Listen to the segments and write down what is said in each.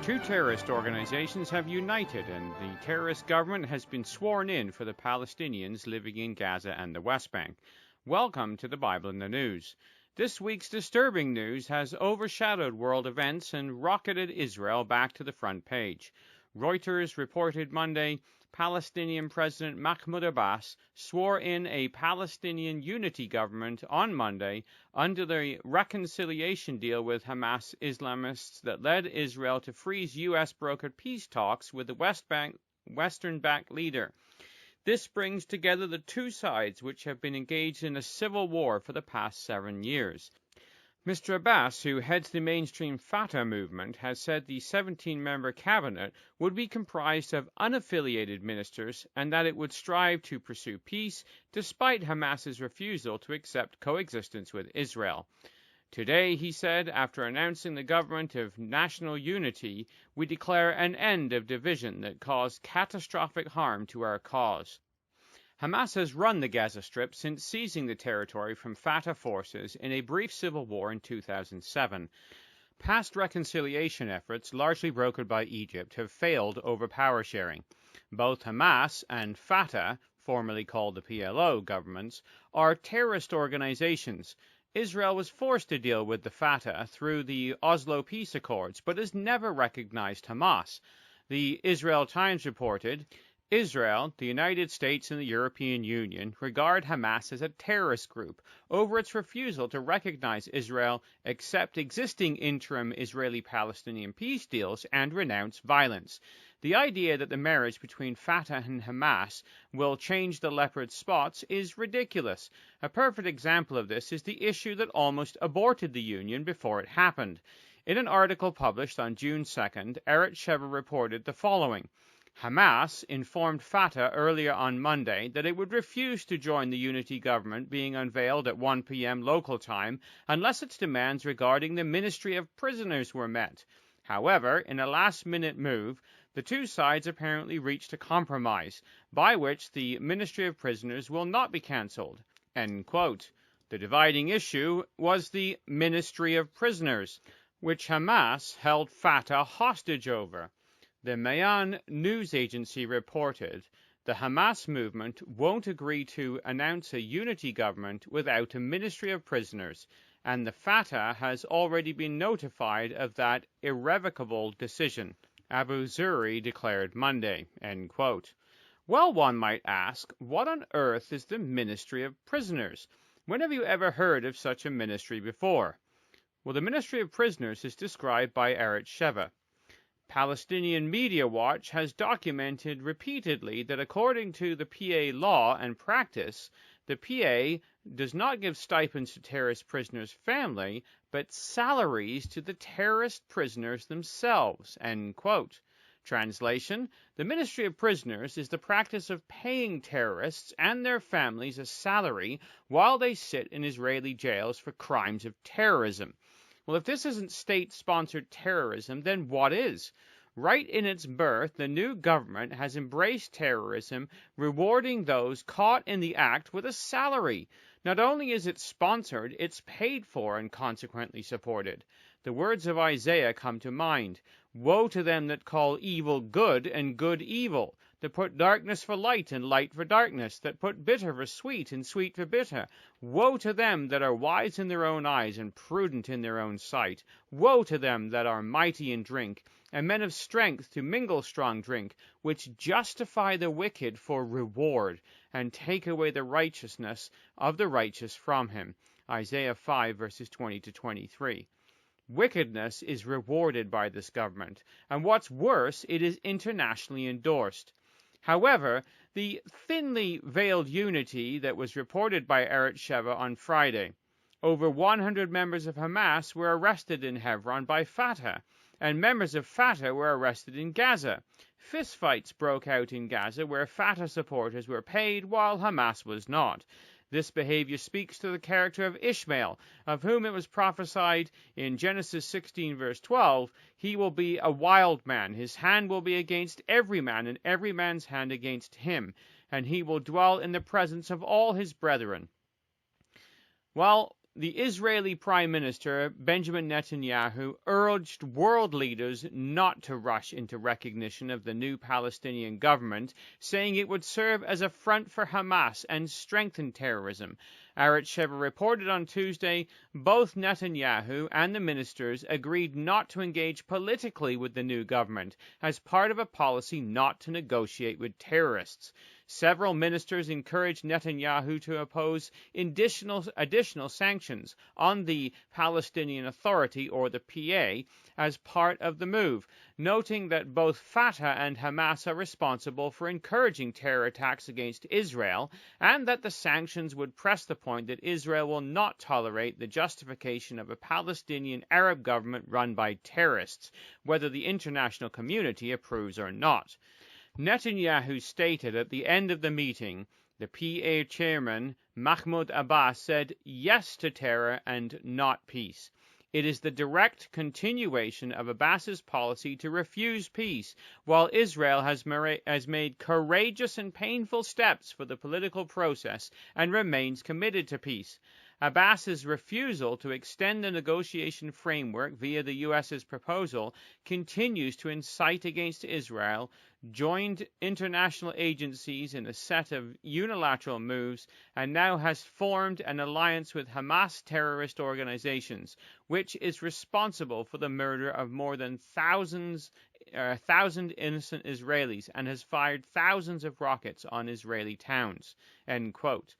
Two terrorist organizations have united, and the terrorist government has been sworn in for the Palestinians living in Gaza and the West Bank. Welcome to the Bible in the News. This week's disturbing news has overshadowed world events and rocketed Israel back to the front page. Reuters reported Monday Palestinian President Mahmoud Abbas swore in a Palestinian unity government on Monday under the reconciliation deal with Hamas Islamists that led Israel to freeze U.S.-brokered peace talks with the Western-backed leader. This brings together the two sides which have been engaged in a civil war for the past 7 years. Mr. Abbas, who heads the mainstream Fatah movement, has said the 17-member cabinet would be comprised of unaffiliated ministers and that it would strive to pursue peace despite Hamas's refusal to accept coexistence with Israel. Today, he said, after announcing the government of national unity, we declare an end of division that caused catastrophic harm to our cause. Hamas has run the Gaza Strip since seizing the territory from Fatah forces in a brief civil war in 2007. Past reconciliation efforts, largely brokered by Egypt, have failed over power sharing. Both Hamas and Fatah, formerly called the PLO governments, are terrorist organizations. Israel was forced to deal with the Fatah through the Oslo Peace Accords, but has never recognized Hamas. The Israel Times reported, Israel, the United States, and the European Union regard Hamas as a terrorist group over its refusal to recognize Israel, accept existing interim Israeli-Palestinian peace deals, and renounce violence. The idea that the marriage between Fatah and Hamas will change the leopard's spots is ridiculous. A perfect example of this is the issue that almost aborted the union before it happened. In an article published on June 2nd, Eretz Sheva reported the following. Hamas informed Fatah earlier on Monday that it would refuse to join the unity government being unveiled at 1 p.m. local time unless its demands regarding the Ministry of Prisoners were met. However, in a last-minute move, the two sides apparently reached a compromise, by which the Ministry of Prisoners will not be cancelled. End quote. The dividing issue was the Ministry of Prisoners, which Hamas held Fatah hostage over. The Mayan news agency reported the Hamas movement won't agree to announce a unity government without a Ministry of Prisoners, and the Fatah has already been notified of that irrevocable decision, Abu Zuhri declared Monday. End quote. Well, one might ask, what on earth is the Ministry of Prisoners? When have you ever heard of such a ministry before? Well, the Ministry of Prisoners is described by Eretz Sheva. Palestinian Media Watch has documented repeatedly that according to the PA law and practice, the PA does not give stipends to terrorist prisoners' family, but salaries to the terrorist prisoners themselves. End quote. Translation, the Ministry of Prisoners is the practice of paying terrorists and their families a salary while they sit in Israeli jails for crimes of terrorism. Well, if this isn't state-sponsored terrorism, then what is? Right in its birth, the new government has embraced terrorism, rewarding those caught in the act with a salary. Not only is it sponsored, it's paid for and consequently supported. The words of Isaiah come to mind. Woe to them that call evil good and good evil, that put darkness for light and light for darkness, that put bitter for sweet and sweet for bitter. Woe to them that are wise in their own eyes and prudent in their own sight. Woe to them that are mighty in drink, and men of strength to mingle strong drink, which justify the wicked for reward, and take away the righteousness of the righteous from him. Isaiah 5, verses 20 to 23. Wickedness is rewarded by this government, and what's worse, it is internationally endorsed. However, the thinly veiled unity that was reported by Eretz Sheva on Friday, over 100 members of Hamas were arrested in Hebron by Fatah, and members of Fatah were arrested in Gaza. Fistfights broke out in Gaza where Fatah supporters were paid while Hamas was not. This behavior speaks to the character of Ishmael, of whom it was prophesied in Genesis 16, verse 12, he will be a wild man, his hand will be against every man, and every man's hand against him, and he will dwell in the presence of all his brethren. Well, the Israeli Prime Minister Benjamin Netanyahu urged world leaders not to rush into recognition of the new Palestinian government, saying it would serve as a front for Hamas and strengthen terrorism. Aretz Sheva reported on Tuesday both Netanyahu and the ministers agreed not to engage politically with the new government as part of a policy not to negotiate with terrorists. Several ministers encouraged Netanyahu to oppose additional sanctions on the Palestinian Authority, or the PA, as part of the move, noting that both Fatah and Hamas are responsible for encouraging terror attacks against Israel, and that the sanctions would press the point that Israel will not tolerate the justification of a Palestinian Arab government run by terrorists, whether the international community approves or not. Netanyahu stated at the end of the meeting, the PA chairman, Mahmoud Abbas, said yes to terror and not peace. It is the direct continuation of Abbas's policy to refuse peace, while Israel has made courageous and painful steps for the political process and remains committed to peace. Abbas's refusal to extend the negotiation framework via the U.S.'s proposal continues to incite against Israel, joined international agencies in a set of unilateral moves, and now has formed an alliance with Hamas terrorist organizations, which is responsible for the murder of more than 1,000 innocent Israelis and has fired thousands of rockets on Israeli towns." End quote.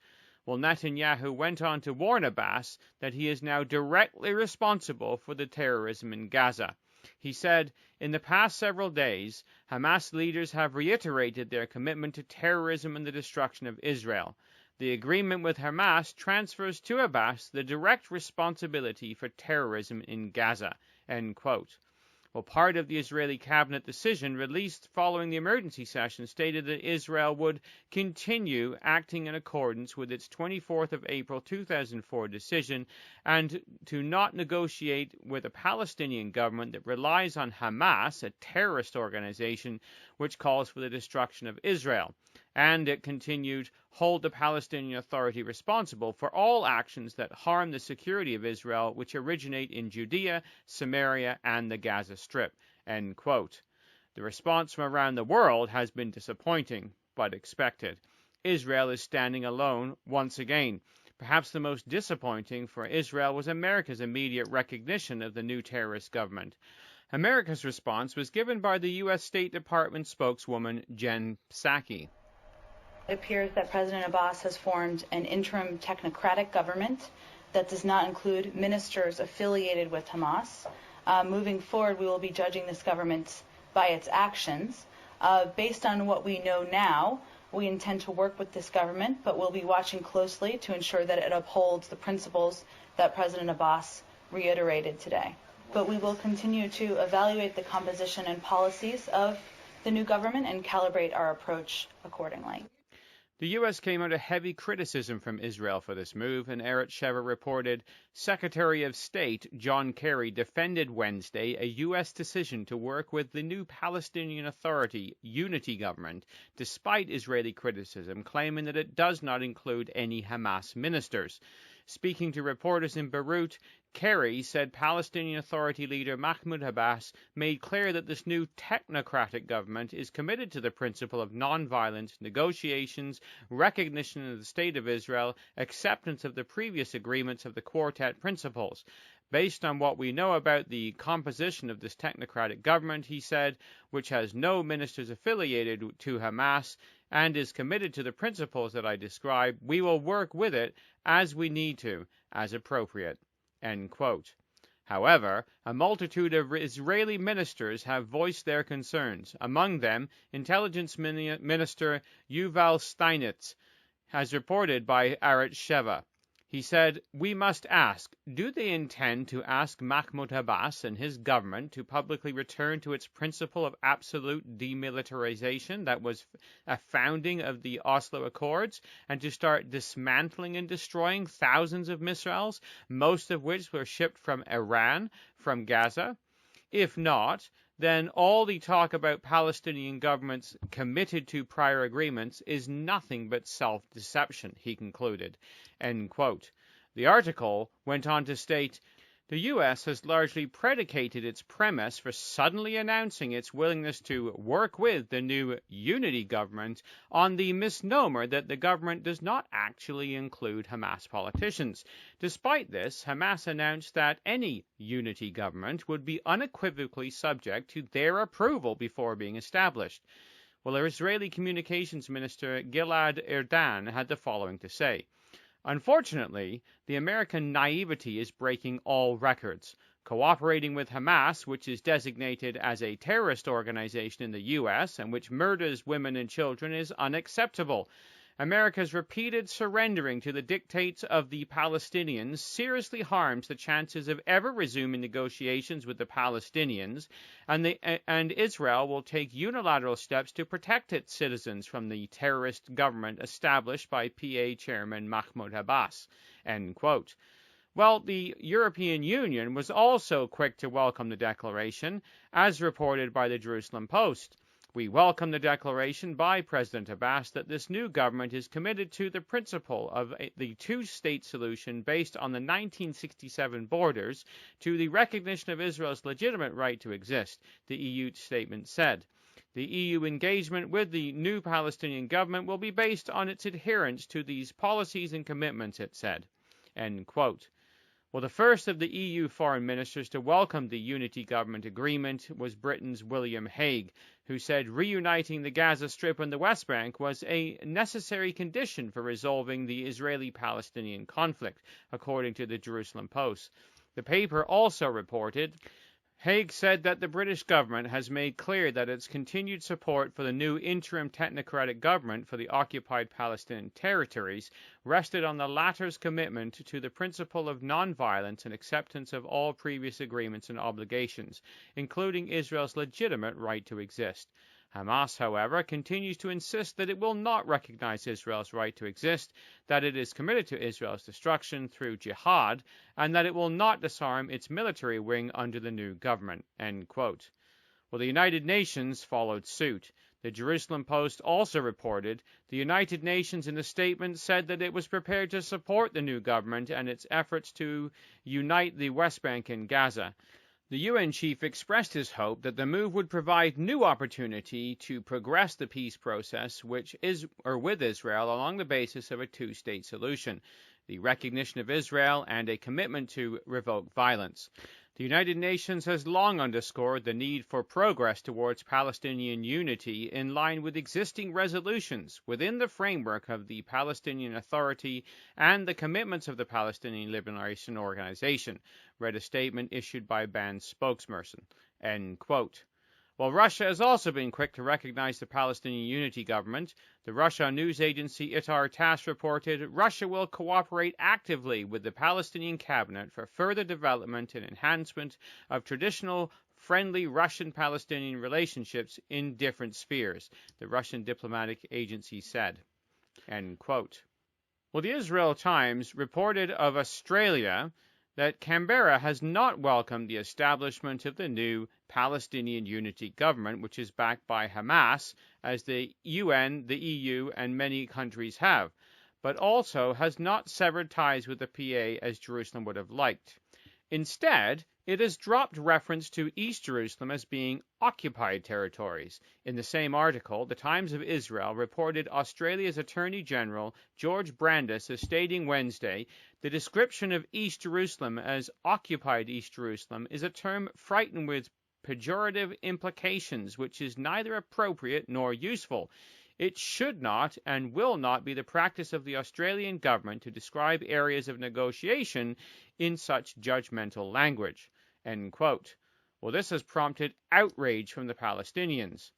Well, Netanyahu went on to warn Abbas that he is now directly responsible for the terrorism in Gaza. He said, "In the past several days, Hamas leaders have reiterated their commitment to terrorism and the destruction of Israel. The agreement with Hamas transfers to Abbas the direct responsibility for terrorism in Gaza." End quote. Well, part of the Israeli cabinet decision released following the emergency session stated that Israel would continue acting in accordance with its 24th of April 2004 decision and to not negotiate with a Palestinian government that relies on Hamas, a terrorist organization, which calls for the destruction of Israel. And it continued, hold the Palestinian Authority responsible for all actions that harm the security of Israel, which originate in Judea, Samaria, and the Gaza Strip. End quote. The response from around the world has been disappointing, but expected. Israel is standing alone once again. Perhaps the most disappointing for Israel was America's immediate recognition of the new terrorist government. America's response was given by the U.S. State Department spokeswoman Jen Psaki. It appears that President Abbas has formed an interim technocratic government that does not include ministers affiliated with Hamas. Moving forward, we will be judging this government by its actions. Based on what we know now, we intend to work with this government, but we'll be watching closely to ensure that it upholds the principles that President Abbas reiterated today. But we will continue to evaluate the composition and policies of the new government and calibrate our approach accordingly. The U.S. came under heavy criticism from Israel for this move, and Eretz Sheva reported Secretary of State John Kerry defended Wednesday a U.S. decision to work with the new Palestinian Authority unity government, despite Israeli criticism, claiming that it does not include any Hamas ministers. Speaking to reporters in Beirut, Kerry said Palestinian Authority leader Mahmoud Abbas made clear that this new technocratic government is committed to the principle of nonviolent negotiations, recognition of the State of Israel, acceptance of the previous agreements of the Quartet principles. Based on what we know about the composition of this technocratic government, he said, which has no ministers affiliated to Hamas and is committed to the principles that I described, we will work with it as we need to, as appropriate. End quote. However, a multitude of Israeli ministers have voiced their concerns. Among them, Intelligence Minister Yuval Steinitz, as reported by Eretz Sheva. He said, "We must ask, do they intend to ask Mahmoud Abbas and his government to publicly return to its principle of absolute demilitarization that was a founding of the Oslo Accords and to start dismantling and destroying thousands of missiles, most of which were shipped from Iran, from Gaza? If not, then all the talk about Palestinian governments committed to prior agreements is nothing but self-deception," he concluded. End quote. The article went on to state, the U.S. has largely predicated its premise for suddenly announcing its willingness to work with the new unity government on the misnomer that the government does not actually include Hamas politicians. Despite this, Hamas announced that any unity government would be unequivocally subject to their approval before being established. Well, their Israeli Communications Minister Gilad Erdan had the following to say. Unfortunately, the American naivety is breaking all records. Cooperating with Hamas, which is designated as a terrorist organization in the U.S. and which murders women and children, is unacceptable. America's repeated surrendering to the dictates of the Palestinians seriously harms the chances of ever resuming negotiations with the Palestinians, and Israel will take unilateral steps to protect its citizens from the terrorist government established by PA Chairman Mahmoud Abbas. End quote. Well, the European Union was also quick to welcome the declaration, as reported by the Jerusalem Post. We welcome the declaration by President Abbas that this new government is committed to the principle of the two-state solution based on the 1967 borders to the recognition of Israel's legitimate right to exist, the EU statement said. The EU engagement with the new Palestinian government will be based on its adherence to these policies and commitments, it said. End quote. Well, the first of the EU foreign ministers to welcome the unity government agreement was Britain's William Hague, who said reuniting the Gaza Strip and the West Bank was a necessary condition for resolving the Israeli-Palestinian conflict, according to the Jerusalem Post. The paper also reported Hague said that the British government has made clear that its continued support for the new interim technocratic government for the occupied Palestinian territories rested on the latter's commitment to the principle of nonviolence and acceptance of all previous agreements and obligations, including Israel's legitimate right to exist. Hamas, however, continues to insist that it will not recognize Israel's right to exist, that it is committed to Israel's destruction through jihad, and that it will not disarm its military wing under the new government. End quote. Well, the United Nations followed suit. The Jerusalem Post also reported the United Nations in a statement said that it was prepared to support the new government and its efforts to unite the West Bank and Gaza. The UN chief expressed his hope that the move would provide new opportunity to progress the peace process with Israel along the basis of a two-state solution, the recognition of Israel, and a commitment to revoke violence. The United Nations has long underscored the need for progress towards Palestinian unity in line with existing resolutions within the framework of the Palestinian Authority and the commitments of the Palestinian Liberation Organization, read a statement issued by BAN's spokesperson. End quote. While Russia has also been quick to recognize the Palestinian Unity Government, the Russia news agency Itar TASS reported Russia will cooperate actively with the Palestinian cabinet for further development and enhancement of traditional friendly Russian-Palestinian relationships in different spheres, the Russian diplomatic agency said. End quote. Well, the Israel Times reported of Australia that Canberra has not welcomed the establishment of the new Palestinian Unity Government, which is backed by Hamas, as the UN, the EU, and many countries have, but also has not severed ties with the PA as Jerusalem would have liked. Instead, it has dropped reference to East Jerusalem as being occupied territories. In the same article, the Times of Israel reported Australia's Attorney General George Brandis as stating Wednesday, the description of East Jerusalem as occupied East Jerusalem is a term fraught with pejorative implications, which is neither appropriate nor useful. It should not and will not be the practice of the Australian government to describe areas of negotiation in such judgmental language. End quote. Well, this has prompted outrage from the Palestinians.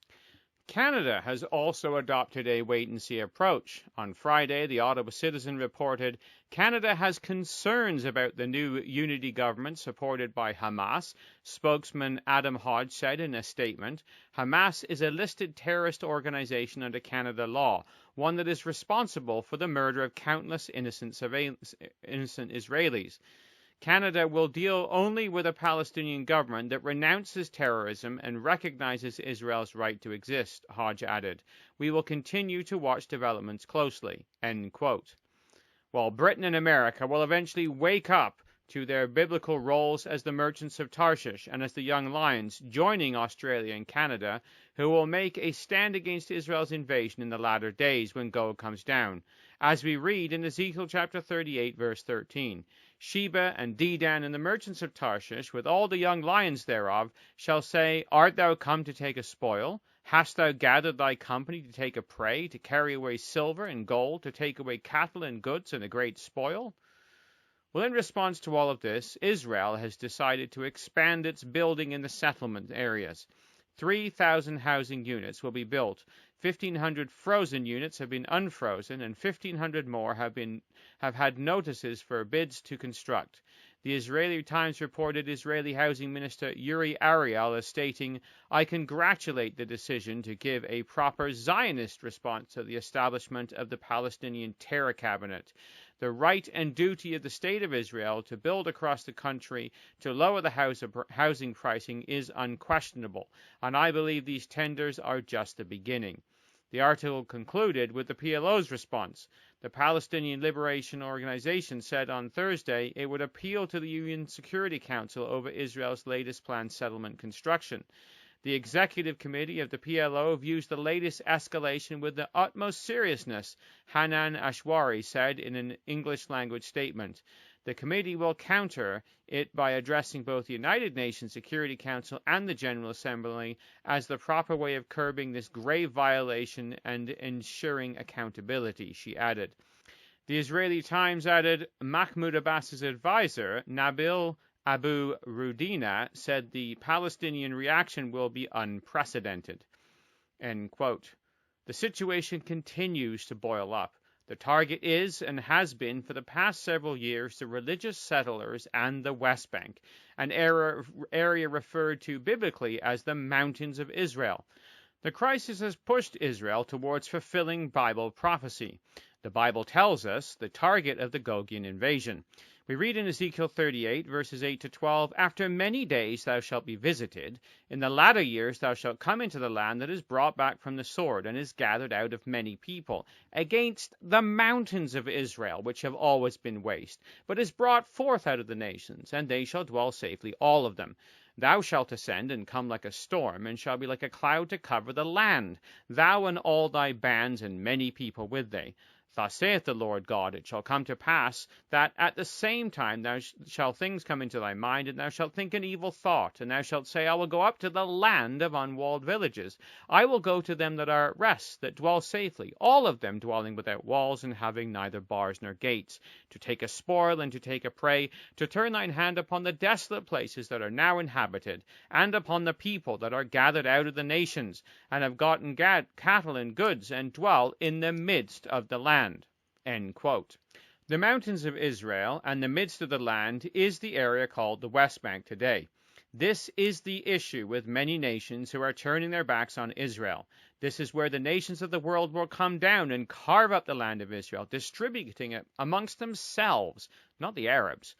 Canada has also adopted a wait-and-see approach. On Friday, the Ottawa Citizen reported Canada has concerns about the new unity government supported by Hamas. Spokesman Adam Hodge said in a statement, Hamas is a listed terrorist organization under Canada law, one that is responsible for the murder of countless innocent Israelis. Canada will deal only with a Palestinian government that renounces terrorism and recognizes Israel's right to exist, Hodge added. We will continue to watch developments closely. End quote. while Britain and America will eventually wake up to their biblical roles as the merchants of Tarshish and as the young lions, joining Australia and Canada, who will make a stand against Israel's invasion in the latter days when Gog comes down. As we read in Ezekiel chapter 38, verse 13, Sheba and Dedan and the merchants of Tarshish, with all the young lions thereof, shall say, Art thou come to take a spoil? Hast thou gathered thy company to take a prey, to carry away silver and gold, to take away cattle and goods and a great spoil? Well, in response to all of this, Israel has decided to expand its building in the settlement areas. 3,000 housing units will be built. 1,500 frozen units have been unfrozen, and 1,500 more have had notices for bids to construct. The Israeli Times reported Israeli Housing Minister Uri Ariel as stating, I congratulate the decision to give a proper Zionist response to the establishment of the Palestinian Terror Cabinet. The right and duty of the State of Israel to build across the country to lower the housing pricing is unquestionable, and I believe these tenders are just the beginning. The article concluded with the PLO's response. The Palestinian Liberation Organization said on Thursday it would appeal to the UN Security Council over Israel's latest planned settlement construction. The executive committee of the PLO views the latest escalation with the utmost seriousness, Hanan Ashwari said in an English-language statement. The committee will counter it by addressing both the United Nations Security Council and the General Assembly as the proper way of curbing this grave violation and ensuring accountability, she added. The Israeli Times added, Mahmoud Abbas's advisor, Nabil Abu Rudina, said the Palestinian reaction will be unprecedented. End quote. The situation continues to boil up. The target is and has been for the past several years the religious settlers and the West Bank, an area referred to biblically as the Mountains of Israel. The crisis has pushed Israel towards fulfilling Bible prophecy. The Bible tells us the target of the Gogian invasion. We read in Ezekiel 38, verses 8 to 12, After many days thou shalt be visited. In the latter years thou shalt come into the land that is brought back from the sword, and is gathered out of many people, against the mountains of Israel, which have always been waste, but is brought forth out of the nations, and they shall dwell safely, all of them. Thou shalt ascend and come like a storm, and shall be like a cloud to cover the land, thou and all thy bands, and many people with thee. Thus saith the Lord God, it shall come to pass that at the same time shall things come into thy mind, and thou shalt think an evil thought, and thou shalt say, I will go up to the land of unwalled villages. I will go to them that are at rest, that dwell safely, all of them dwelling without walls, and having neither bars nor gates, to take a spoil and to take a prey, to turn thine hand upon the desolate places that are now inhabited, and upon the people that are gathered out of the nations, and have gotten cattle and goods, and dwell in the midst of the land. End quote. The mountains of Israel and the midst of the land is the area called the West Bank today. This is the issue with many nations who are turning their backs on Israel. This is where the nations of the world will come down and carve up the land of Israel, distributing it amongst themselves, not the Arabs.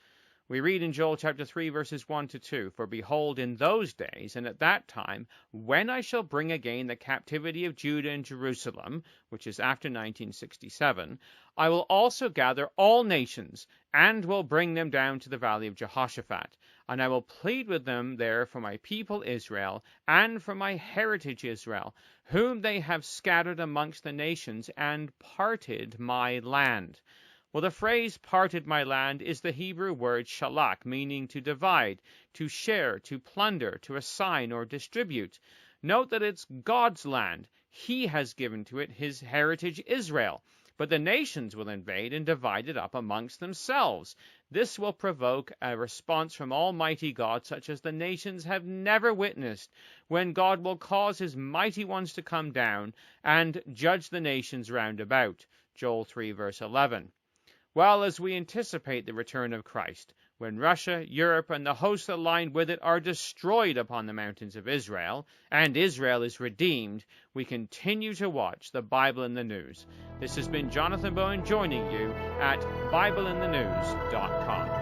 We read in Joel chapter 3, verses 1 to 2, For behold, in those days, and at that time, when I shall bring again the captivity of Judah and Jerusalem, which is after 1967, I will also gather all nations, and will bring them down to the valley of Jehoshaphat. And I will plead with them there for my people Israel, and for my heritage Israel, whom they have scattered amongst the nations, and parted my land. Well, the phrase parted my land is the Hebrew word shalak, meaning to divide, to share, to plunder, to assign or distribute. Note that it's God's land. He has given to it his heritage Israel. But the nations will invade and divide it up amongst themselves. This will provoke a response from Almighty God such as the nations have never witnessed, when God will cause his mighty ones to come down and judge the nations round about. Joel 3, verse 11. Well, as we anticipate the return of Christ, when Russia, Europe, and the hosts aligned with it are destroyed upon the mountains of Israel, and Israel is redeemed, we continue to watch the Bible in the News. This has been Jonathan Bowen joining you at BibleInTheNews.com.